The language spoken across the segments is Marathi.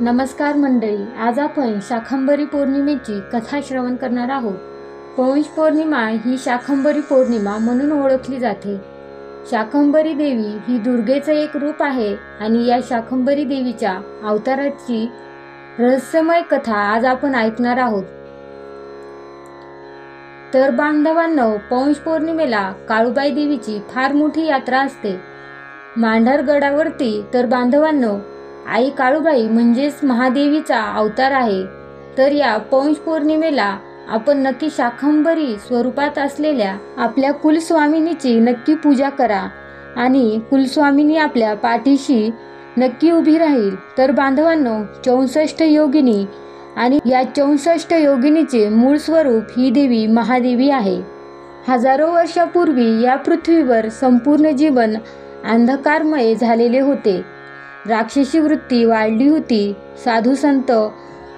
नमस्कार मंडळी, आज आपण शाकंभरी पौर्णिमेची कथा श्रवण करणार आहोत। पौष पौर्णिमा ही शाकंभरी पौर्णिमा म्हणून ओळखली जाते। शाकंभरी देवी ही दुर्गेचे एक रूप आहे आणि या शाकंभरी देवीच्या अवताराची रहस्यमय कथा आज आपण ऐकणार आहोत। तर बांधवांनो, पौष पौर्णिमेला काळूबाई देवीची फार मोठी यात्रा असते मांढरगडावरती। तर बांधवांनो, आई काळूबाई म्हणजेच महादेवीचा अवतार आहे। तर या पौष पौर्णिमेला आपण नक्की शाकंभरी स्वरूपात असलेल्या आपल्या कुलस्वामिनीची नक्की पूजा करा आणि कुलस्वामिनी आपल्या पाठीशी नक्की उभी राहील। तर बांधवांनो, 64 योगिनी आणि या 64 योगिनीचे मूळ स्वरूप ही देवी महादेवी आहे। हजारो वर्षापूर्वी या पृथ्वीवर संपूर्ण जीवन अंधकारमय झालेले होते। राक्षसी वृत्ती वाढली होती। साधू संत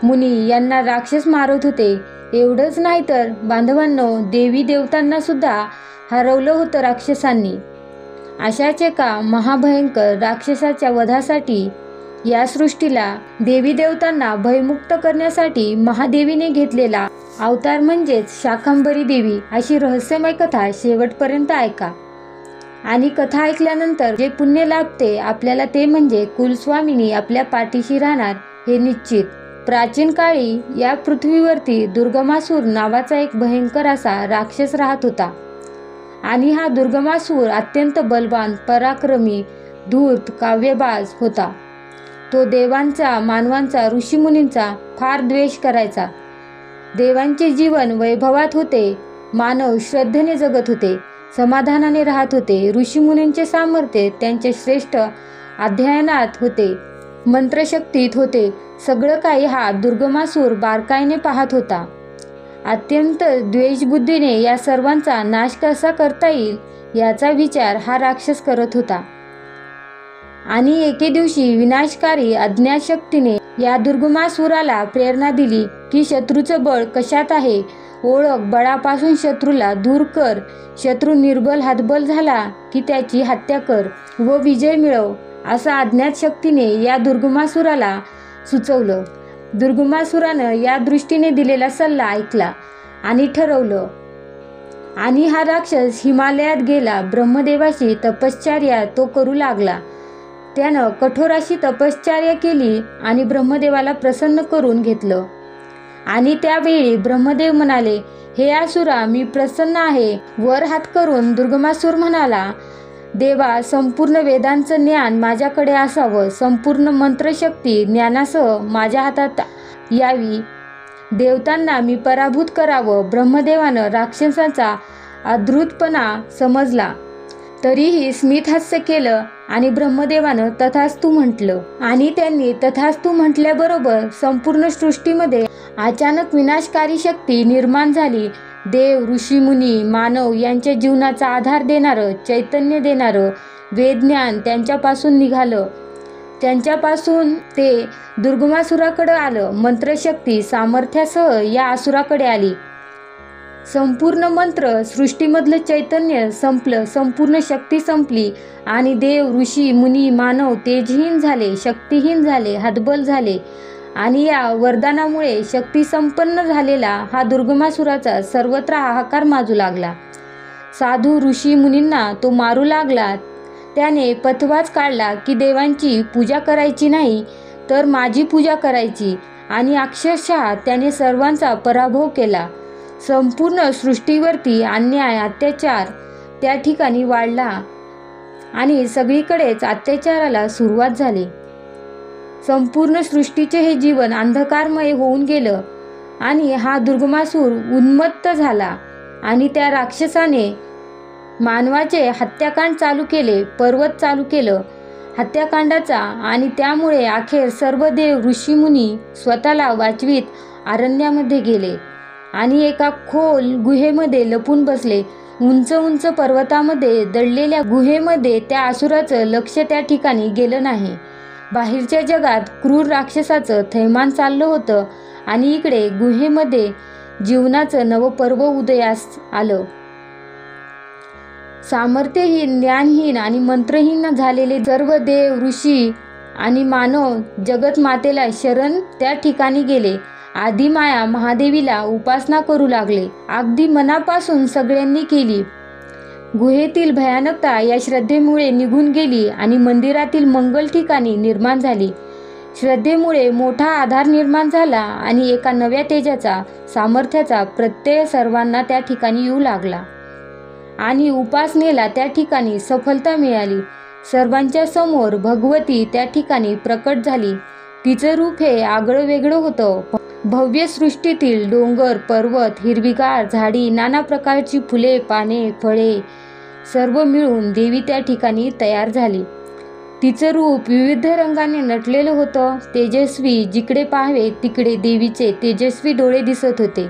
मुनी यांना राक्षस मारत होते। एवढंच नाही तर बांधवांनो, देवी देवतांना सुद्धा हरवलं होतं राक्षसांनी। अशाच एका महाभयंकर राक्षसाच्या वधासाठी या सृष्टीला देवी देवतांना भयमुक्त करण्यासाठी महादेवीने घेतलेला अवतार म्हणजेच शाकंभरी देवी। अशी रहस्यमय कथा शेवटपर्यंत ऐका आणि कथा ऐकल्यानंतर जे पुण्य लाभते आपल्याला ते म्हणजे कुलस्वामिनी आपल्या पाठीशी राहणार हे निश्चित। प्राचीन काळी या पृथ्वीवरती दुर्गमासूर नावाचा एक भयंकर असा राक्षस राहत होता आणि हा दुर्गमासूर अत्यंत बलवान, पराक्रमी, धूर्त, काव्यबाज होता। तो देवांचा, मानवांचा, ऋषीमुनींचा फार द्वेष करायचा। देवांचे जीवन वैभवात होते, मानव श्रद्धेने जगत होते, समाधानाने राहत होते। ऋषीमुनींचे सामर्थ्य त्यांचे श्रेष्ठ अध्ययनात होते, मंत्रशक्तीत होते। सगळं काही हा दुर्गमासूर बारकाईने पाहत होता। अत्यंत द्वेषबुद्धीने या सर्वांचा नाश कसा करता येईल याचा विचार हा राक्षस करत होता आणि एके दिवशी विनाशकारी अज्ञात शक्तीने या दुर्गमासुराला प्रेरणा दिली की शत्रूचं बळ कशात आहे ओळख, बळापासून शत्रूला दूर कर, शत्रू निर्बल हतबल झाला की त्याची हत्या कर व विजय मिळव, असं अज्ञात शक्तीने या दुर्गमासुराला सुचवलं। दुर्गमासुरानं या दृष्टीने दिलेला सल्ला ऐकला आणि ठरवलं आणि हा राक्षस हिमालयात गेला। ब्रह्मदेवाशी तपश्चर्या तो करू लागला। त्यानं कठोर अशी तपश्चर्या केली आणि ब्रह्मदेवाला प्रसन्न करून घेतलं आणि त्यावेळी ब्रह्मदेव म्हणाले, हे असुरा, मी प्रसन्न आहे। वर हात करून दुर्गमासूर म्हणाला, देवा, संपूर्ण वेदांचं ज्ञान माझ्याकडे असावं, संपूर्ण मंत्रशक्ती ज्ञानासह माझ्या हातात यावी, देवतांना मी पराभूत करावं। ब्रह्मदेवानं राक्षसांचा अद्भुतपणा समजला तरीही स्मितहास्य केलं आणि ब्रह्मदेवानं तथास्तु म्हटलं आणि त्यांनी तथास्तु म्हटल्याबरोबर संपूर्ण सृष्टीमध्ये अचानक विनाशकारी शक्ती निर्माण झाली। देव, ऋषीमुनी, मानव यांच्या जीवनाचा आधार देणारं, चैतन्य देणारं वेदज्ञान त्यांच्यापासून निघालं। त्यांच्यापासून ते दुर्गमासुराकडे आलं। मंत्रशक्ती सामर्थ्यासह या असुराकडे आली। संपूर्ण मंत्र सृष्टीमधलं चैतन्य संपलं, संपूर्ण शक्ती संपली आणि देव, ऋषी, मुनी, मानव तेजहीन झाले, शक्तिहीन झाले, हतबल झाले आणि या वरदानामुळे शक्ती संपन्न झालेला हा दुर्गमासुराचा सर्वत्र हाहाकार माजू लागला। साधू, ऋषी, मुनींना तो मारू लागला। त्याने पथवाच काढला की देवांची पूजा करायची नाही तर माझी पूजा करायची आणि अक्षरशः त्याने सर्वांचा पराभव केला। संपूर्ण सृष्टीवरती अन्याय, अत्याचार त्या ठिकाणी वाढला आणि सगळीकडेच अत्याचाराला सुरुवात झाली। संपूर्ण सृष्टीचे हे जीवन अंधकारमय होऊन गेलं आणि हा दुर्गमासूर उन्मत्त झाला आणि त्या राक्षसाने मानवाचे हत्याकांड चालू केले, पर्वत चालू केलं हत्याकांडाचा आणि त्यामुळे अखेर सर्व देव, ऋषीमुनी स्वतःला वाचवीत अरण्यामध्ये गेले आणि एका खोल गुहेमध्ये लपून बसले। उंच उंच पर्वतामध्ये दडलेल्या गुहेमध्ये त्या असुराचं लक्ष त्या ठिकाणी गेलं नाही। बाहेरच्या जगात क्रूर राक्षसाचं थैमान चाललं होतं आणि इकडे गुहेमध्ये जीवनाचं नवपर्व उदयास आलं। सामर्थ्यहीन, ज्ञानहीन आणि मंत्रहीन झालेले सर्व देव, ऋषी आणि मानव जगत मातेला शरण त्या ठिकाणी गेले. आदिमाया महादेवीला उपासना करू लागले. अगदी मनापासून सगळ्यांनी केली. गुहेतील भयानकता या श्रद्धेमुळे निघून गेली आणि मंदिरातील मंगल ठिकाणी निर्माण झाली. श्रद्धेमुळे मोठा आधार निर्माण झाला आणि एका नव्या तेजाचा, सामर्थ्याचा प्रत्यय सर्वांना त्या ठिकाणी येऊ लागला आणि उपासनेला त्या ठिकाणी सफलता मिळाली. सर्वांच्या समोर भगवती त्या ठिकाणी प्रकट झाली. तिचं रूप हे आगळं वेगळं होतं. भव्य सृष्टीतील डोंगर, पर्वत, हिरवीगार झाडी, नाना प्रकारची फुले, पाने, फळे सर्व मिळून देवी त्या ठिकाणी तयार झाली. तिचं रूप विविध रंगाने नटलेलं होतं. तेजस्वी, जिकडे पाहावे तिकडे देवीचे तेजस्वी डोळे दिसत होते.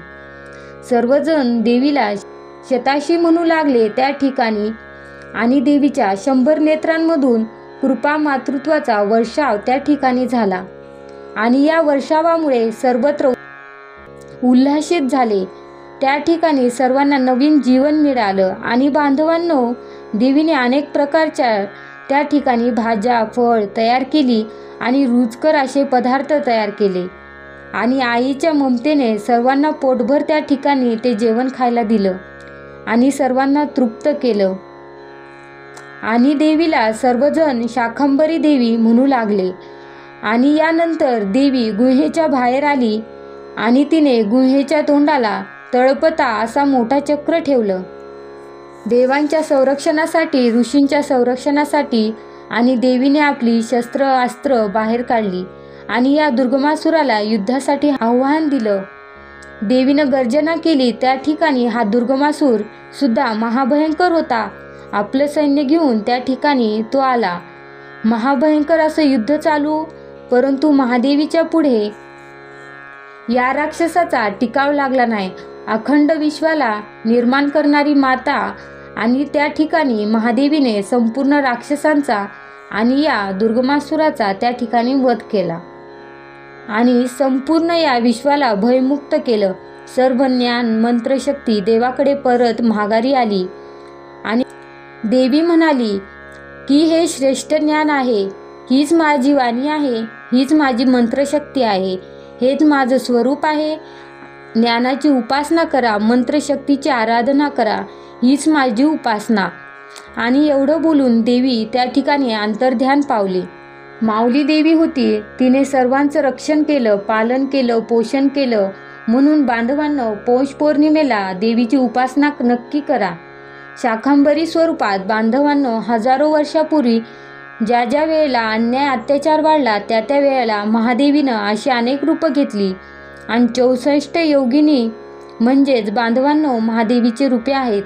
सर्वजण देवीला शताशी म्हणू लागले त्या ठिकाणी आणि देवीच्या 100 नेत्रांमधून कृपा मातृत्वाचा वर्षाव त्या ठिकाणी झाला आणि या वर्षावामुळे सर्वत्र उल्हासित झाले. त्या ठिकाणी सर्वांना नवीन जीवन मिळालं आणि बांधवांनो, देवीने अनेक प्रकारच्या त्या ठिकाणी भाज्या, फळ तयार केली आणि रुचकर असे पदार्थ तयार केले आणि आईच्या ममतेने सर्वांना पोटभर त्या ठिकाणी ते जेवण खायला दिलं आणि सर्वांना तृप्त केलं. आणि देवीला सर्वजण शाकंभरी देवी म्हणू लागले. आणि यानंतर देवी गुहेच्या बाहेर आली आणि तिने गुहेच्या तोंडाला तळपता असा मोठा चक्र ठेवलं. देवांच्या संरक्षणासाठी, ऋषींच्या संरक्षणासाठी. आणि देवीने आपली शस्त्र अस्त्र बाहेर काढली आणि या दुर्गमासुराला युद्धासाठी आव्हान दिलं. देवीनं गर्जना केली. त्या ठिकाणी हा दुर्गमासूर सुद्धा महाभयंकर होता. आपलं सैन्य घेऊन त्या ठिकाणी तो आला. महाभयंकर असं युद्ध चालू, परंतु महादेवीच्या पुढे या राक्षसाचा टिकाव लागला नाही. अखंड विश्वाला निर्माण करणारी माता आणि त्या ठिकाणी महादेवीने संपूर्ण राक्षसांचा आणि या दुर्गमासुराचा त्या ठिकाणी वध केला आणि संपूर्ण या विश्वाला भयमुक्त केलं. सर्व ज्ञान, मंत्रशक्ती देवाकडे परत माघारी आली आणि देवी म्हणाली की हे श्रेष्ठ ज्ञान आहे, हीच माझी वाणी आहे, हीच माझी मंत्रशक्ती आहे, हेच माझं स्वरूप आहे. ज्ञानाची उपासना करा, मंत्रशक्तीची आराधना करा, हीच माझी उपासना. आणि एवढं बोलून देवी त्या ठिकाणी अंतर्ध्यान पावली. माऊली देवी होती. तिने सर्वांचं रक्षण केलं, पालन केलं, पोषण केलं. म्हणून बांधवांनो, पौष पौर्णिमेला देवीची उपासना नक्की करा. शाकंभरी स्वरूपात. बांधवांनो, हजारो वर्षापूर्वी ज्या ज्या वेळेला अन्याय अत्याचार वाढला त्या त्या वेळेला महादेवीनं अशी अनेक रूपं घेतली आणि 64 योगिनी म्हणजेच बांधवांनो महादेवीचे रूपे आहेत.